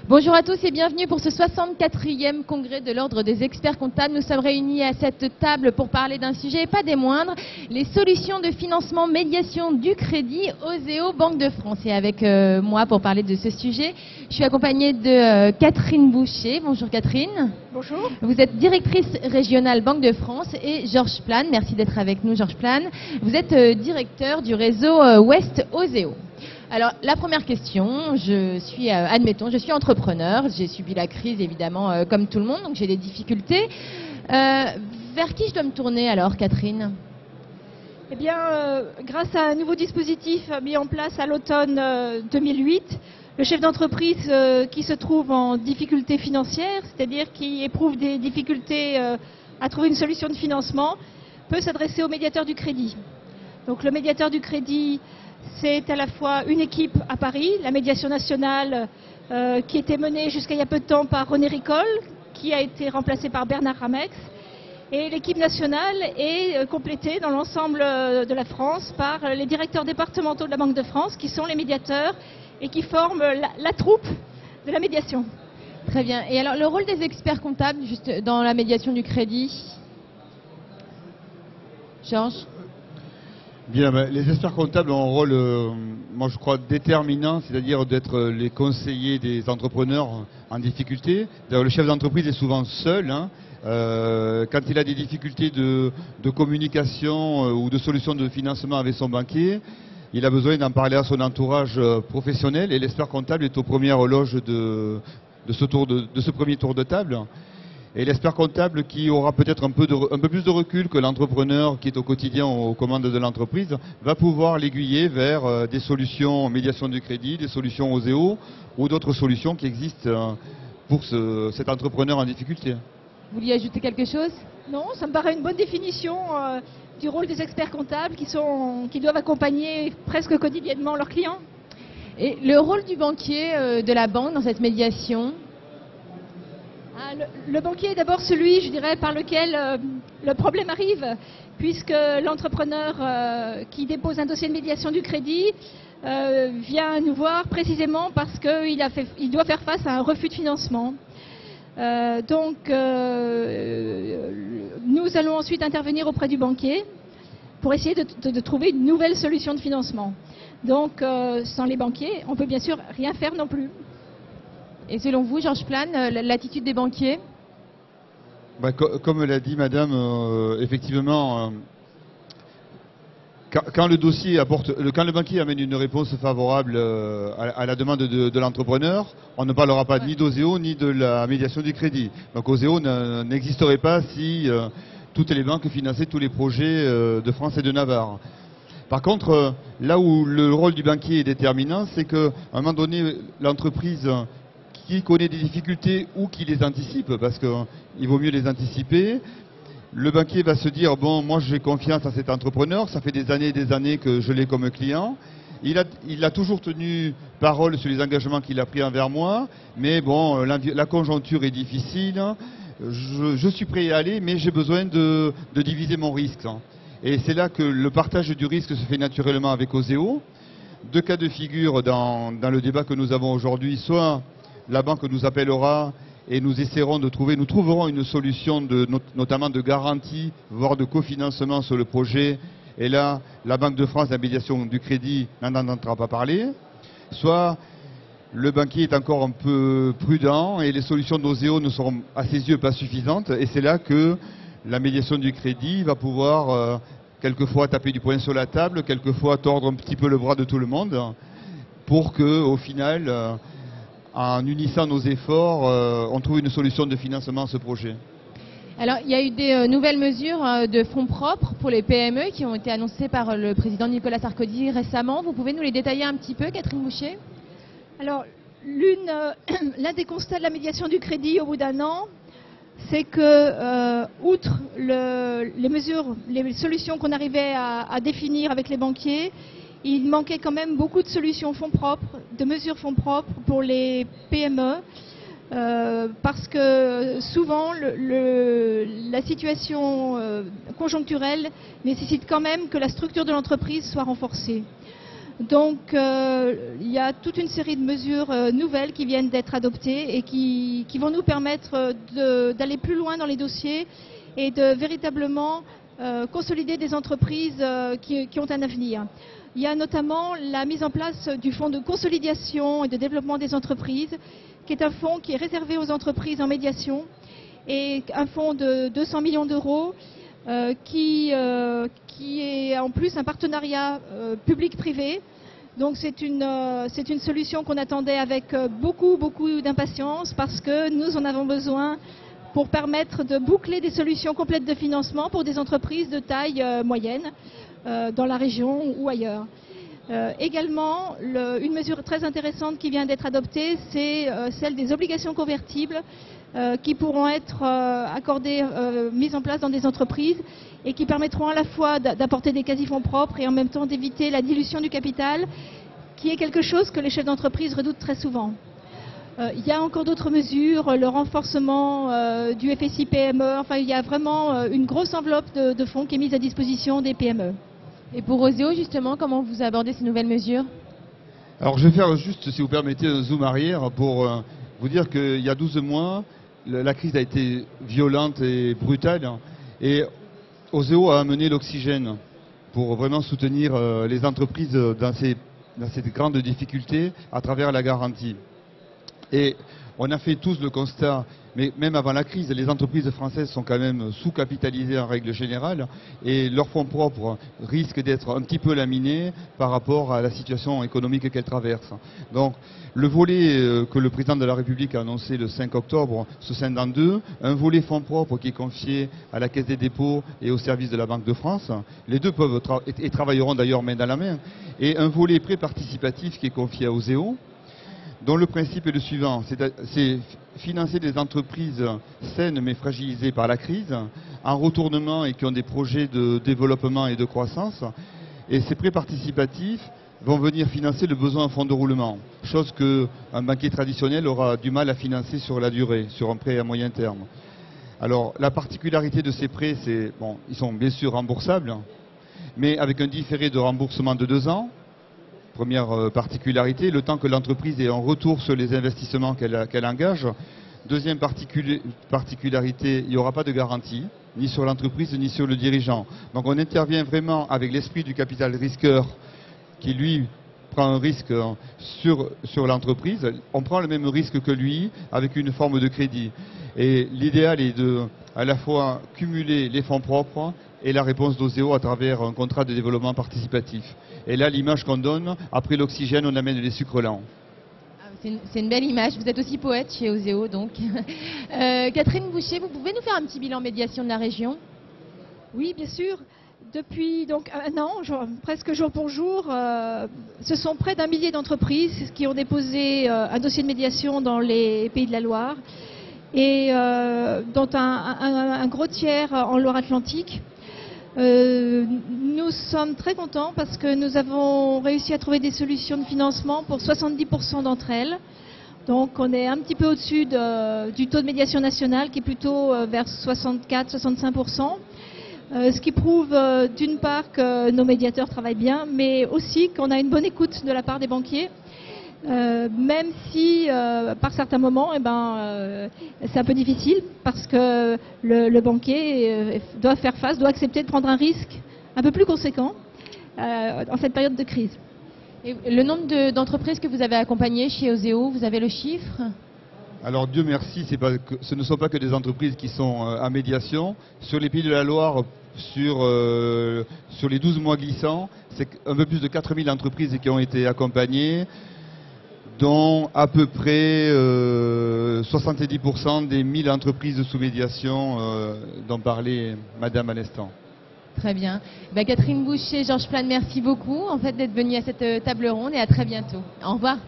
Bonjour à tous et bienvenue pour ce 64e congrès de l'Ordre des experts comptables. Nous sommes réunis à cette table pour parler d'un sujet, et pas des moindres, les solutions de financement médiation du crédit Oseo Banque de France. Et avec moi pour parler de ce sujet, je suis accompagnée de Catherine Boucher. Bonjour Catherine. Bonjour. Vous êtes directrice régionale Banque de France et Georges Plane. Merci d'être avec nous Georges Plane. Vous êtes directeur du réseau Ouest Oseo. Alors, la première question, admettons, je suis entrepreneur, j'ai subi la crise évidemment comme tout le monde, donc j'ai des difficultés. Vers qui je dois me tourner alors, Catherine ? Eh bien, grâce à un nouveau dispositif mis en place à l'automne 2008, le chef d'entreprise qui se trouve en difficulté financière, c'est-à-dire qui éprouve des difficultés à trouver une solution de financement, peut s'adresser au médiateur du crédit. Donc le médiateur du crédit, c'est à la fois une équipe à Paris, la médiation nationale qui était menée jusqu'à il y a peu de temps par René Ricol, qui a été remplacé par Bernard Ramex. Et l'équipe nationale est complétée dans l'ensemble de la France par les directeurs départementaux de la Banque de France, qui sont les médiateurs et qui forment la troupe de la médiation. Très bien. Et alors, le rôle des experts comptables juste dans la médiation du crédit, Georges ? Bien, les experts comptables ont un rôle, moi je crois, déterminant, c'est-à-dire d'être les conseillers des entrepreneurs en difficulté. D'ailleurs, le chef d'entreprise est souvent seul. Quand il a des difficultés de communication ou de solutions de financement avec son banquier, il a besoin d'en parler à son entourage professionnel et l'expert comptable est aux premières loges de ce premier tour de table. Et l'expert comptable qui aura peut-être un peu plus de recul que l'entrepreneur qui est au quotidien aux commandes de l'entreprise va pouvoir l'aiguiller vers des solutions médiation du crédit, des solutions Oseo ou d'autres solutions qui existent pour cet entrepreneur en difficulté. Vous vouliez ajouter quelque chose ? Non, ça me paraît une bonne définition du rôle des experts comptables qui doivent accompagner presque quotidiennement leurs clients. Et le rôle du banquier de la banque dans cette médiation ? Le banquier est d'abord celui, je dirais, par lequel le problème arrive, puisque l'entrepreneur qui dépose un dossier de médiation du crédit vient nous voir précisément parce qu'il doit faire face à un refus de financement. Donc, nous allons ensuite intervenir auprès du banquier pour essayer de trouver une nouvelle solution de financement. Donc, sans les banquiers, on ne peut bien sûr rien faire non plus. Et selon vous, Georges Plane, l'attitude des banquiers ? Comme l'a dit Madame, effectivement, quand le banquier amène une réponse favorable à la demande de l'entrepreneur, on ne parlera pas ni d'Oseo ni de la médiation du crédit. Donc Oseo n'existerait pas si toutes les banques finançaient tous les projets de France et de Navarre. Par contre, là où le rôle du banquier est déterminant, c'est qu'à un moment donné, l'entreprise qui connaît des difficultés ou qui les anticipe, parce qu'il vaut mieux les anticiper, le banquier va se dire, bon, moi j'ai confiance à cet entrepreneur, ça fait des années et des années que je l'ai comme client, il a toujours tenu parole sur les engagements qu'il a pris envers moi, mais bon, la conjoncture est difficile, je suis prêt à y aller, mais j'ai besoin de diviser mon risque. Et c'est là que le partage du risque se fait naturellement avec Oseo. Deux cas de figure dans le débat que nous avons aujourd'hui, soit la banque nous appellera et nous trouverons une solution notamment de garantie, voire de cofinancement sur le projet. Et là, la Banque de France, la médiation du crédit, n'en entendra pas parler. Soit le banquier est encore un peu prudent et les solutions d'Oseo ne seront à ses yeux pas suffisantes. Et c'est là que la médiation du crédit va pouvoir quelquefois taper du poing sur la table, quelquefois tordre un petit peu le bras de tout le monde pour qu'au final, en unissant nos efforts, on trouve une solution de financement à ce projet. Alors, il y a eu des nouvelles mesures de fonds propres pour les PME qui ont été annoncées par le président Nicolas Sarkozy récemment. Vous pouvez nous les détailler un petit peu, Catherine Boucher ? Alors, l'un des constats de la médiation du crédit au bout d'un an, c'est que, outre les solutions qu'on arrivait à définir avec les banquiers, il manquait quand même beaucoup de solutions fonds propres, de mesures fonds propres pour les PME, parce que souvent la situation conjoncturelle nécessite quand même que la structure de l'entreprise soit renforcée. Donc il y a toute une série de mesures nouvelles qui viennent d'être adoptées et qui vont nous permettre d'aller plus loin dans les dossiers et de véritablement consolider des entreprises qui ont un avenir. Il y a notamment la mise en place du fonds de consolidation et de développement des entreprises, qui est un fonds qui est réservé aux entreprises en médiation, et un fonds de 200 millions d'euros qui est en plus un partenariat public-privé. Donc c'est une solution qu'on attendait avec beaucoup d'impatience, parce que nous en avons besoin pour permettre de boucler des solutions complètes de financement pour des entreprises de taille moyenne dans la région ou ailleurs. Également, une mesure très intéressante qui vient d'être adoptée, c'est celle des obligations convertibles qui pourront être accordées, mises en place dans des entreprises, et qui permettront à la fois d'apporter des quasi-fonds propres et en même temps d'éviter la dilution du capital, qui est quelque chose que les chefs d'entreprise redoutent très souvent. Il y a encore d'autres mesures, le renforcement du FSI PME, enfin il y a vraiment une grosse enveloppe de fonds qui est mise à disposition des PME. Et pour Oseo, justement, comment vous abordez ces nouvelles mesures? Alors je vais faire juste, si vous permettez, un zoom arrière pour vous dire qu'il y a 12 mois, la crise a été violente et brutale, et Oseo a amené l'oxygène pour vraiment soutenir les entreprises dans ces grandes difficultés à travers la garantie. Et on a fait tous le constat, mais même avant la crise, les entreprises françaises sont quand même sous-capitalisées en règle générale, et leurs fonds propres risquent d'être un petit peu laminés par rapport à la situation économique qu'elles traversent. Donc le volet que le président de la République a annoncé le 5 octobre se scinde en deux: un volet fonds propres qui est confié à la Caisse des dépôts et au service de la Banque de France, les deux peuvent et travailleront d'ailleurs main dans la main, et un volet pré-participatif qui est confié à Oseo, dont le principe est le suivant: c'est financer des entreprises saines mais fragilisées par la crise, en retournement et qui ont des projets de développement et de croissance. Et ces prêts participatifs vont venir financer le besoin en fonds de roulement, chose qu'un banquier traditionnel aura du mal à financer sur la durée, sur un prêt à moyen terme. Alors la particularité de ces prêts, c'est, bon, ils sont bien sûr remboursables, mais avec un différé de remboursement de 2 ans. Première particularité, le temps que l'entreprise ait un retour sur les investissements qu'elle engage. Deuxième particularité, il n'y aura pas de garantie, ni sur l'entreprise, ni sur le dirigeant. Donc on intervient vraiment avec l'esprit du capital risqueur, qui lui prend un risque sur l'entreprise. On prend le même risque que lui, avec une forme de crédit. Et l'idéal est de, à la fois, cumuler les fonds propres et la réponse d'Oseo à travers un contrat de développement participatif. Et là, l'image qu'on donne, après l'oxygène, on amène les sucres lents. C'est une belle image. Vous êtes aussi poète chez Oseo, donc. Catherine Boucher, vous pouvez nous faire un petit bilan médiation de la région? Oui, bien sûr. Depuis donc un an, presque jour pour jour, ce sont près d'1 millier d'entreprises qui ont déposé un dossier de médiation dans les Pays de la Loire, et dont un gros tiers en Loire-Atlantique. Nous sommes très contents parce que nous avons réussi à trouver des solutions de financement pour 70% d'entre elles. Donc on est un petit peu au-dessus du taux de médiation national, qui est plutôt vers 64-65%. Ce qui prouve d'une part que nos médiateurs travaillent bien, mais aussi qu'on a une bonne écoute de la part des banquiers. Même si par certains moments c'est un peu difficile, parce que le banquier doit faire face, doit accepter de prendre un risque un peu plus conséquent en cette période de crise. Et le nombre d'entreprises que vous avez accompagnées chez Oseo, vous avez le chiffre? Alors Dieu merci, ce ne sont pas que des entreprises qui sont en médiation. Sur les Pays de la Loire, sur les 12 mois glissants, c'est un peu plus de 4000 entreprises qui ont été accompagnées, dont à peu près 70% des 1000 entreprises sous médiation dont parlait Madame à l'instant. Très bien. Catherine Boucher, Georges Plane, merci beaucoup d'être venus à cette table ronde, et à très bientôt. Au revoir.